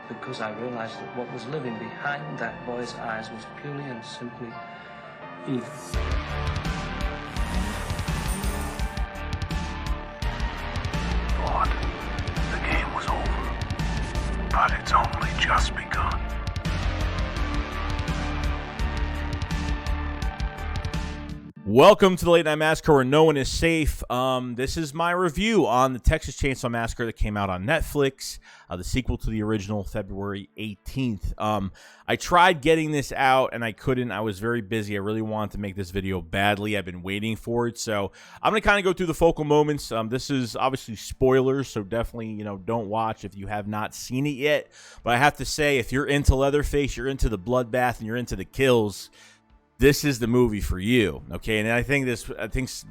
because I realized that what was living behind that boy's eyes was purely and simply evil. Thought the game was over, but it's only just begun. Welcome to the Late Night Massacre, where no one is safe. This is my review on the Texas Chainsaw Massacre that came out on Netflix, the sequel to the original, February 18th. I tried getting this out, and I couldn't. I was very busy. I really wanted to make this video badly. I've been waiting for it, so I'm going to kind of go through the focal moments. This is obviously spoilers, so definitely, don't watch if you have not seen it yet. But I have to say, if you're into Leatherface, you're into the bloodbath, and you're into the kills, this is the movie for you, okay? And I think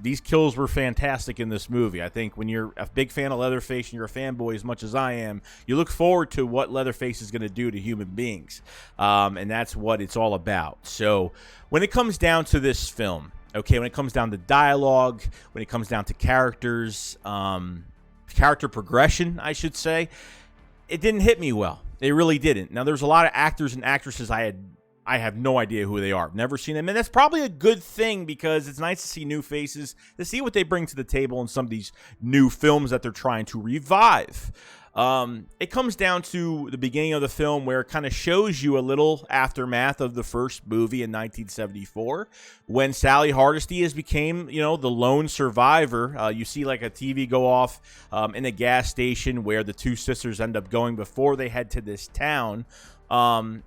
these kills were fantastic in this movie. I think when you're a big fan of Leatherface and you're a fanboy as much as I am, you look forward to what Leatherface is going to do to human beings, and that's what it's all about. So when it comes down to this film, okay, when it comes down to dialogue, when it comes down to characters, character progression, I should say, it didn't hit me well. It really didn't. Now, there's a lot of actors and actresses I have no idea who they are. Never seen them. And that's probably a good thing, because it's nice to see new faces, to see what they bring to the table in some of these new films that they're trying to revive. It comes down to the beginning of the film, where it kind of shows you a little aftermath of the first movie in 1974, when Sally Hardesty became, the lone survivor. You see like a TV go off in a gas station where the two sisters end up going before they head to this town. And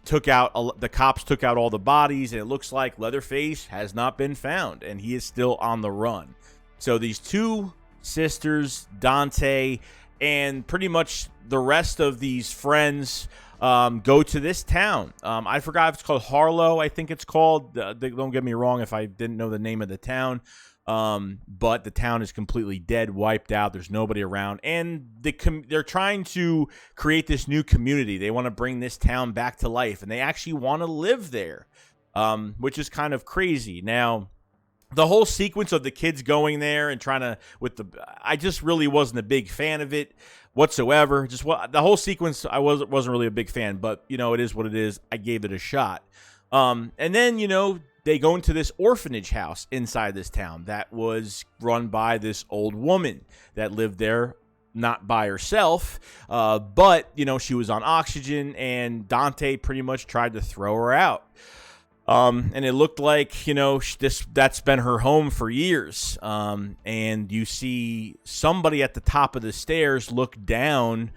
the cops took out all the bodies, and it looks like Leatherface has not been found, and he is still on the run. So these two sisters, Dante, and pretty much the rest of these friends go to this town. I forgot if it's called Harlow, I think it's called. Don't get me wrong if I didn't know the name of the town. But the town is completely dead, wiped out. There's nobody around, and they're trying to create this new community. They want to bring this town back to life, and they actually want to live there, which is kind of crazy. Now, the whole sequence of the kids going there and I just really wasn't a big fan of it whatsoever. The whole sequence, I wasn't really a big fan, but it is what it is. I gave it a shot. And then, they go into this orphanage house inside this town that was run by this old woman that lived there, not by herself, but, she was on oxygen, and Dante pretty much tried to throw her out. And it looked like, that's been her home for years. And you see somebody at the top of the stairs look down,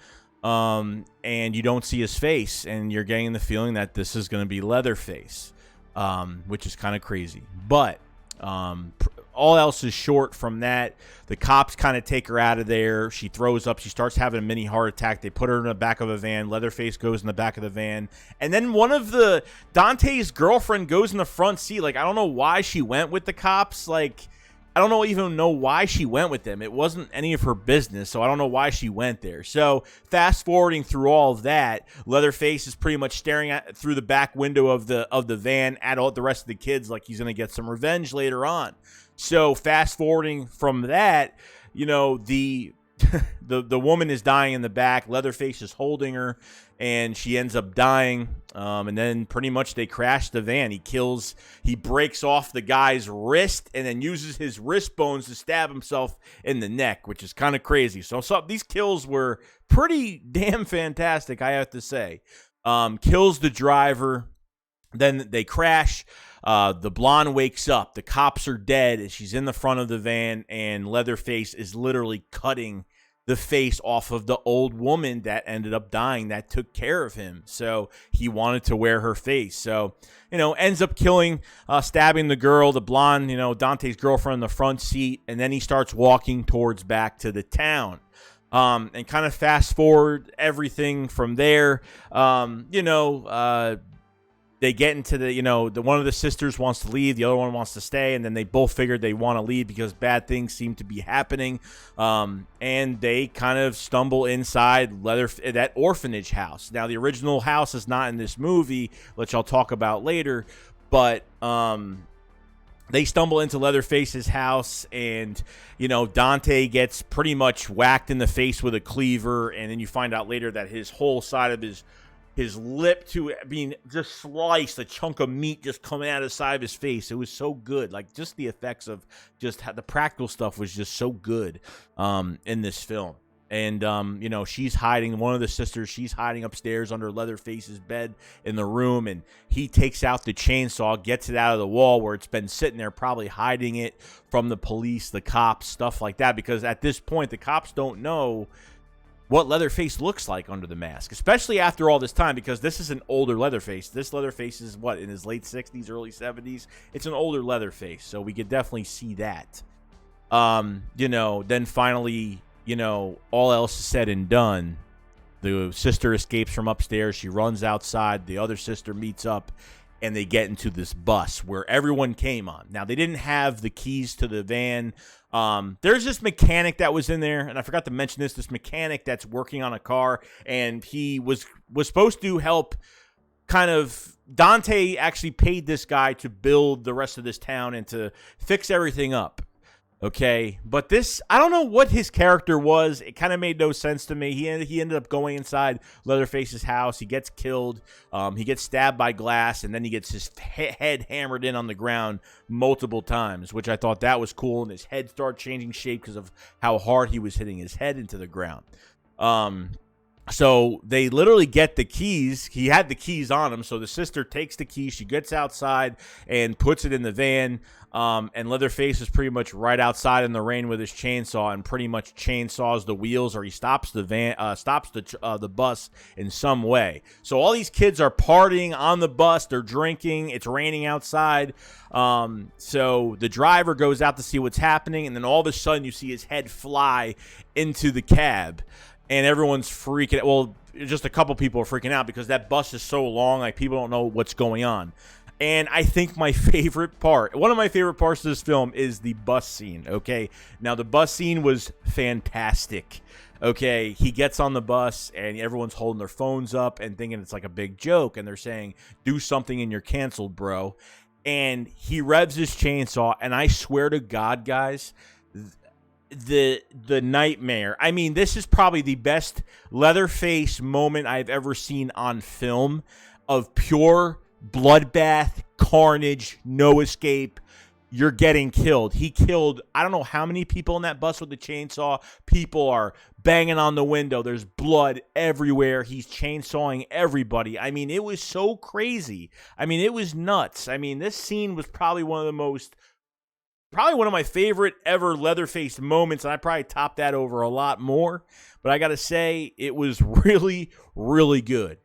and you don't see his face, and you're getting the feeling that this is going to be Leatherface. Which is kind of crazy. But all else is short from that. The cops kind of take her out of there. She throws up. She starts having a mini heart attack. They put her in the back of a van. Leatherface goes in the back of the van. And then Dante's girlfriend goes in the front seat. I don't know why she went with the cops. I don't even know why she went with them. It wasn't any of her business, so I don't know why she went there. So fast forwarding through all of that, Leatherface is pretty much staring through the back window of the van at all the rest of the kids, like he's going to get some revenge later on. So fast forwarding from that, the woman is dying in the back. Leatherface is holding her, and she ends up dying. And then pretty much they crash the van. He breaks off the guy's wrist and then uses his wrist bones to stab himself in the neck, which is kind of crazy. So these kills were pretty damn fantastic, I have to say. Kills the driver. Then they crash. The blonde wakes up. The cops are dead. She's in the front of the van, and Leatherface is literally cutting the face off of the old woman that ended up dying, that took care of him. So he wanted to wear her face. So, ends up stabbing the girl, the blonde, Dante's girlfriend in the front seat. And then he starts walking towards back to the town. And kind of fast forward everything from there. They get into the one of the sisters wants to leave, the other one wants to stay, and then they both figured they want to leave because bad things seem to be happening. And they kind of stumble inside that orphanage house. Now, the original house is not in this movie, which I'll talk about later, but they stumble into Leatherface's house, and, Dante gets pretty much whacked in the face with a cleaver, and then you find out later that his whole side of his lip to being just sliced, a chunk of meat just coming out of the side of his face. It was so good. Like, just the effects of just the practical stuff was just so good in this film. And, she's hiding, one of the sisters, she's hiding upstairs under Leatherface's bed in the room, and he takes out the chainsaw, gets it out of the wall where it's been sitting there, probably hiding it from the police, the cops, stuff like that, because at this point, the cops don't know what Leatherface looks like under the mask, especially after all this time, because this is an older Leatherface. This Leatherface is, in his late 60s, early 70s? It's an older Leatherface, so we could definitely see that. Then finally, all else is said and done, the sister escapes from upstairs. She runs outside. The other sister meets up, and they get into this bus where everyone came on. Now, they didn't have the keys to the van. There's this mechanic that was in there, and I forgot to mention this mechanic that's working on a car, and he was supposed to help Dante actually paid this guy to build the rest of this town and to fix everything up. Okay, but this, I don't know what his character was. It kind of made no sense to me. He ended up going inside Leatherface's house. He gets killed. He gets stabbed by glass, and then he gets his head hammered in on the ground multiple times, which I thought that was cool. And his head started changing shape because of how hard he was hitting his head into the ground. So they literally get the keys. He had the keys on him. So the sister takes the keys. She gets outside and puts it in the van. And Leatherface is pretty much right outside in the rain with his chainsaw and pretty much chainsaws the wheels, or he stops the van, stops the bus in some way. So all these kids are partying on the bus. They're drinking. It's raining outside. So the driver goes out to see what's happening. And then all of a sudden you see his head fly into the cab. And everyone's freaking out. Well, just a couple people are freaking out because that bus is so long, like people don't know what's going on. And I think one of my favorite parts of this film is the bus scene, okay? Now, the bus scene was fantastic, okay? He gets on the bus, and everyone's holding their phones up and thinking it's like a big joke, and they're saying, do something and you're canceled, bro. And he revs his chainsaw, and I swear to God, guys, the nightmare. I mean, this is probably the best Leatherface moment I've ever seen on film of pure bloodbath, carnage, no escape. You're getting killed. He killed, I don't know how many people in that bus with the chainsaw. People are banging on the window. There's blood everywhere. He's chainsawing everybody. I mean, it was so crazy. I mean, it was nuts. I mean, this scene was probably one of my favorite ever Leatherface moments, and I probably topped that over a lot more. But I got to say, it was really, really good.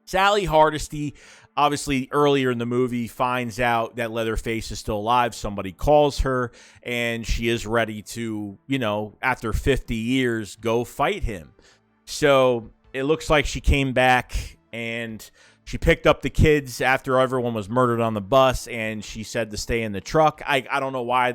Sally Hardesty, obviously earlier in the movie, finds out that Leatherface is still alive. Somebody calls her, and she is ready to, after 50 years, go fight him. So it looks like she came back, and she picked up the kids after everyone was murdered on the bus, and she said to stay in the truck. I don't know why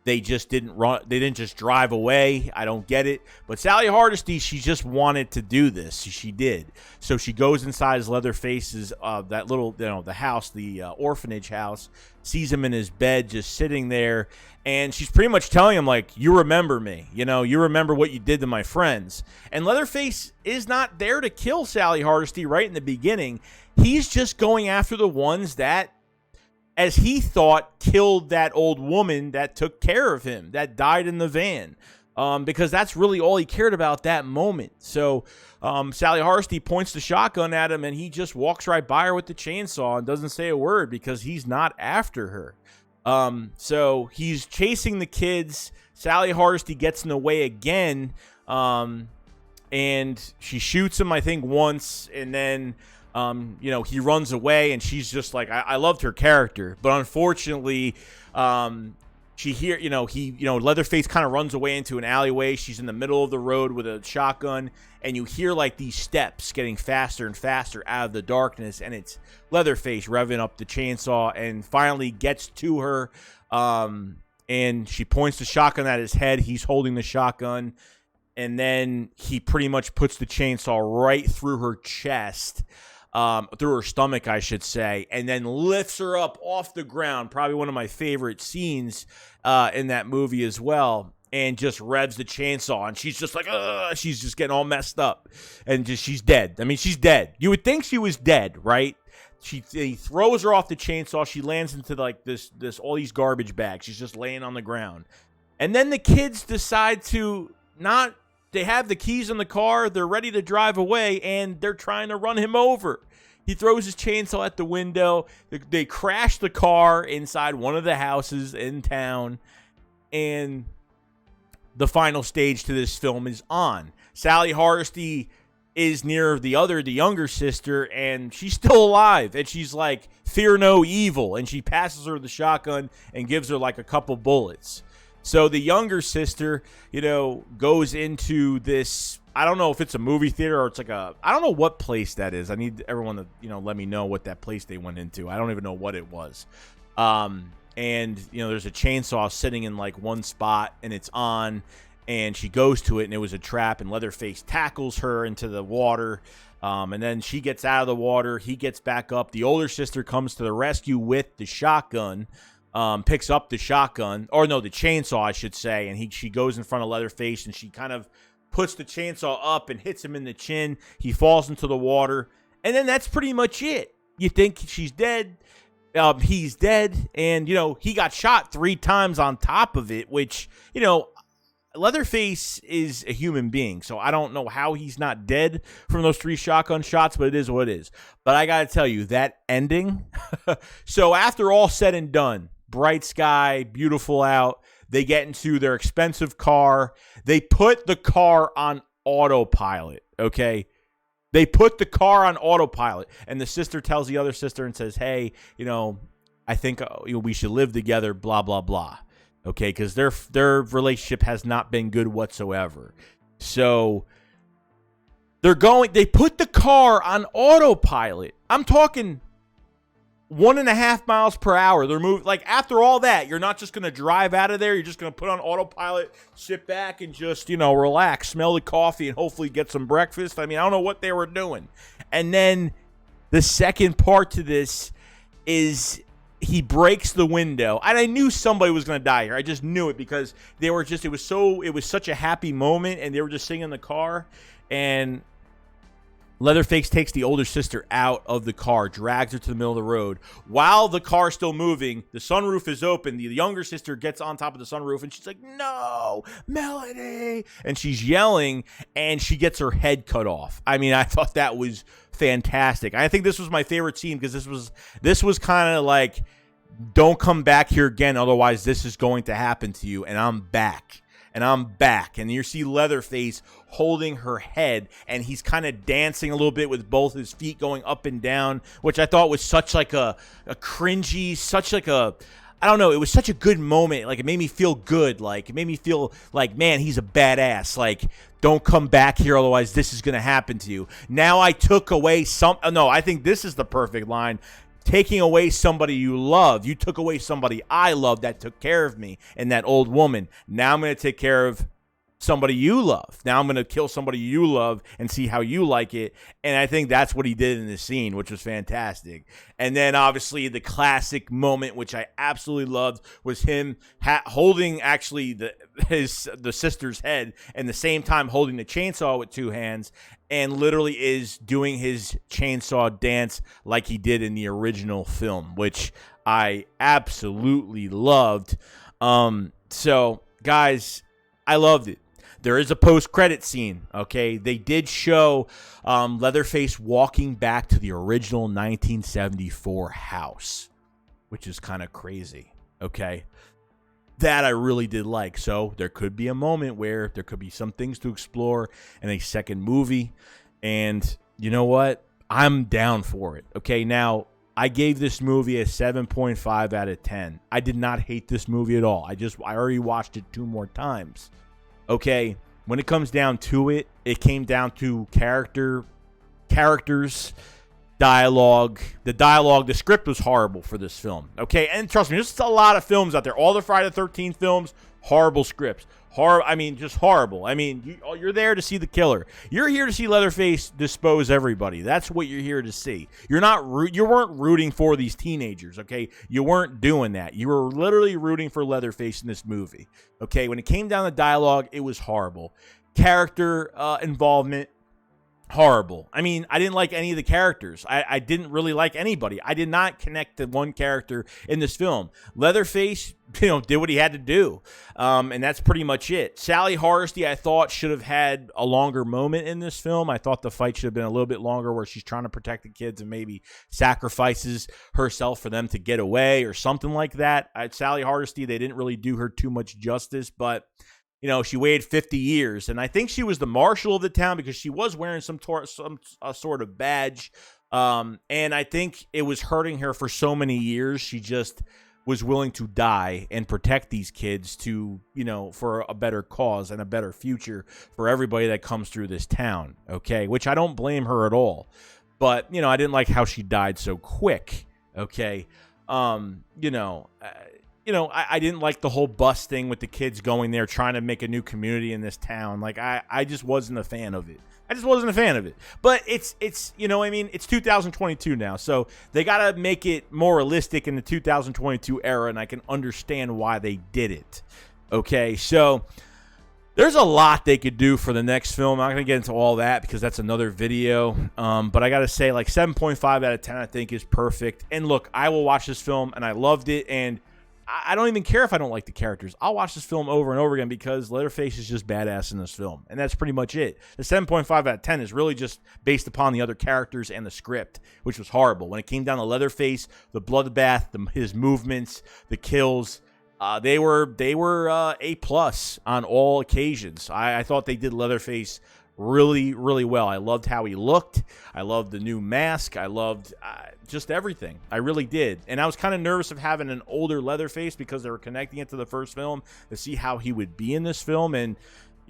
they just didn't run. They didn't just drive away. I don't get it. But Sally Hardesty, she just wanted to do this. She did. So she goes inside Leatherface's that little, the house, the orphanage house, sees him in his bed just sitting there, and she's pretty much telling him, like, you remember me. You remember what you did to my friends. And Leatherface is not there to kill Sally Hardesty right in the beginning. He's just going after the ones that, as he thought, killed that old woman that took care of him, that died in the van, because that's really all he cared about that moment. So Sally Hardesty points the shotgun at him, and he just walks right by her with the chainsaw and doesn't say a word because he's not after her. So he's chasing the kids. Sally Hardesty gets in the way again, and she shoots him, I think, once, and then he runs away, and she's just like, I loved her character, but unfortunately, Leatherface kind of runs away into an alleyway. She's in the middle of the road with a shotgun, and you hear like these steps getting faster and faster out of the darkness, and it's Leatherface revving up the chainsaw and finally gets to her, and she points the shotgun at his head. He's holding the shotgun, and then he pretty much puts the chainsaw right through her chest. through her stomach, I should say, and then lifts her up off the ground. Probably one of my favorite scenes in that movie as well. And just revs the chainsaw, and she's just like, she's just getting all messed up, and she's dead. I mean, she's dead. You would think she was dead, right? He throws her off the chainsaw. She lands into like this all these garbage bags. She's just laying on the ground, and then the kids decide to not. They have the keys in the car. They're ready to drive away, and they're trying to run him over. He throws his chainsaw at the window. They crash the car inside one of the houses in town, and the final stage to this film is on. Sally Hardesty is near the younger sister, and she's still alive. And she's like, fear no evil. And she passes her the shotgun and gives her like a couple bullets. So the younger sister, goes into this, I don't know if it's a movie theater or it's like I don't know what place that is. I need everyone to, let me know what that place they went into. I don't even know what it was. And, there's a chainsaw sitting in like one spot, and it's on, and she goes to it, and it was a trap, and Leatherface tackles her into the water. And then she gets out of the water. He gets back up. The older sister comes to the rescue with the shotgun, picks up the shotgun, or no, the chainsaw, I should say. And she goes in front of Leatherface, and she kind of puts the chainsaw up and hits him in the chin. He falls into the water. And then that's pretty much it. You think she's dead. He's dead, and, he got shot 3 times on top of it, which, Leatherface is a human being, so I don't know how he's not dead from those 3 shotgun shots, but it is what it is. But I got to tell you, that ending, so after all said and done, bright sky, beautiful out, they get into their expensive car. They put the car on autopilot, okay? They put the car on autopilot, and the sister tells the other sister and says, hey, I think we should live together, blah, blah, blah. Okay, because their relationship has not been good whatsoever. So they put the car on autopilot. I'm talking 1.5 miles per hour. They're moving. Like, after all that, you're not just going to drive out of there. You're just going to put on autopilot, sit back, and just, relax, smell the coffee, and hopefully get some breakfast. I mean, I don't know what they were doing. And then the second part to this is he breaks the window. And I knew somebody was going to die here. I just knew it because it was such a happy moment, and they were just sitting in the car, and Leatherface takes the older sister out of the car, drags her to the middle of the road. While the car's still moving, the sunroof is open. The younger sister gets on top of the sunroof, and she's like, no, Melody. And she's yelling, and she gets her head cut off. I mean, I thought that was fantastic. I think this was my favorite scene because this was kind of like, don't come back here again, otherwise this is going to happen to you, and I'm back. And you see Leatherface holding her head, and he's kind of dancing a little bit with both his feet going up and down, which I thought was such like a cringy, such like a, I don't know, it was such a good moment. Like, it made me feel good. Like, it made me feel like, man, he's a badass. Like, don't come back here, otherwise this is going to happen to you. Now I took away I think this is the perfect line. Taking away somebody you love. You took away somebody I love that took care of me, and that old woman. Now I'm going to take care of somebody you love. Now I'm going to kill somebody you love and see how you like it. And I think that's what he did in this scene, which was fantastic. And then obviously the classic moment, which I absolutely loved, was him holding actually the sister's head, and the same time holding the chainsaw with 2 hands, and literally is doing his chainsaw dance like he did in the original film, which I absolutely loved. So, guys, I loved it. There is a post-credit scene, okay? They did show Leatherface walking back to the original 1974 house, which is kind of crazy, okay? That I really did like. So there could be a moment where there could be some things to explore in a second movie. And you know what? I'm down for it. Okay, now I gave this movie a 7.5 out of 10. I did not hate this movie at all. I already watched it 2 more times. Okay, when it comes down to it, it came down to characters, dialogue. The script was horrible for this film. Okay, and trust me, there's a lot of films out there. All the Friday the 13th films, Horrible scripts. I mean, just horrible. I mean, you're there to see the killer. You're here to see Leatherface dispose everybody. That's what you're here to see. You weren't rooting for these teenagers, okay? You weren't doing that. You were literally rooting for Leatherface in this movie, okay? When it came down to dialogue, it was horrible. Character involvement, horrible. I mean, I didn't like any of the characters. I didn't really like anybody. I did not connect to one character in this film. Leatherface, did what he had to do. And that's pretty much it. Sally Hardesty, I thought, should have had a longer moment in this film. I thought the fight should have been a little bit longer where she's trying to protect the kids and maybe sacrifices herself for them to get away or something like that. Sally Hardesty, they didn't really do her too much justice, but she waited 50 years, and I think she was the marshal of the town because she was wearing some sort of badge, and I think it was hurting her for so many years. She just was willing to die and protect these kids for a better cause and a better future for everybody that comes through this town, okay, which I don't blame her at all, but, I didn't like how she died so quick, okay, I didn't like the whole bus thing with the kids going there trying to make a new community in this town. Like, I just wasn't a fan of it. But it's it's 2022 now, so they got to make it more realistic in the 2022 era, and I can understand why they did it. Okay, so there's a lot they could do for the next film. I'm not going to get into all that because that's another video. But I got to say, like, 7.5 out of 10, I think, is perfect. And look, I will watch this film, and I loved it, and I don't even care if I don't like the characters. I'll watch this film over and over again because Leatherface is just badass in this film. And that's pretty much it. The 7.5 out of 10 is really just based upon the other characters and the script, which was horrible. When it came down to Leatherface, the bloodbath, his movements, the kills, they were A+ on all occasions. I thought they did Leatherface really, really well. I loved how he looked. I loved the new mask. I loved just everything. I really did. And I was kind of nervous of having an older Leatherface because they were connecting it to the first film to see how he would be in this film. And,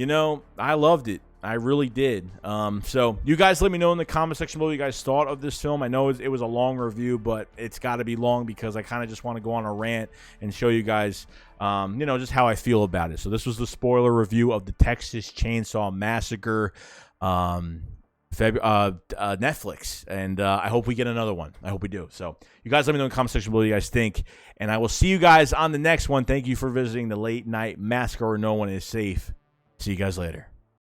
I loved it. I really did. So you guys let me know in the comment section below what you guys thought of this film. I know it was a long review, but it's got to be long because I kind of just want to go on a rant and show you guys, just how I feel about it. So this was the spoiler review of the Texas Chainsaw Massacre, Netflix, and I hope we get another one. I hope we do. So you guys let me know in the comment section below what you guys think, and I will see you guys on the next one. Thank you for visiting the Late Night Massacre where no one is safe. See you guys later.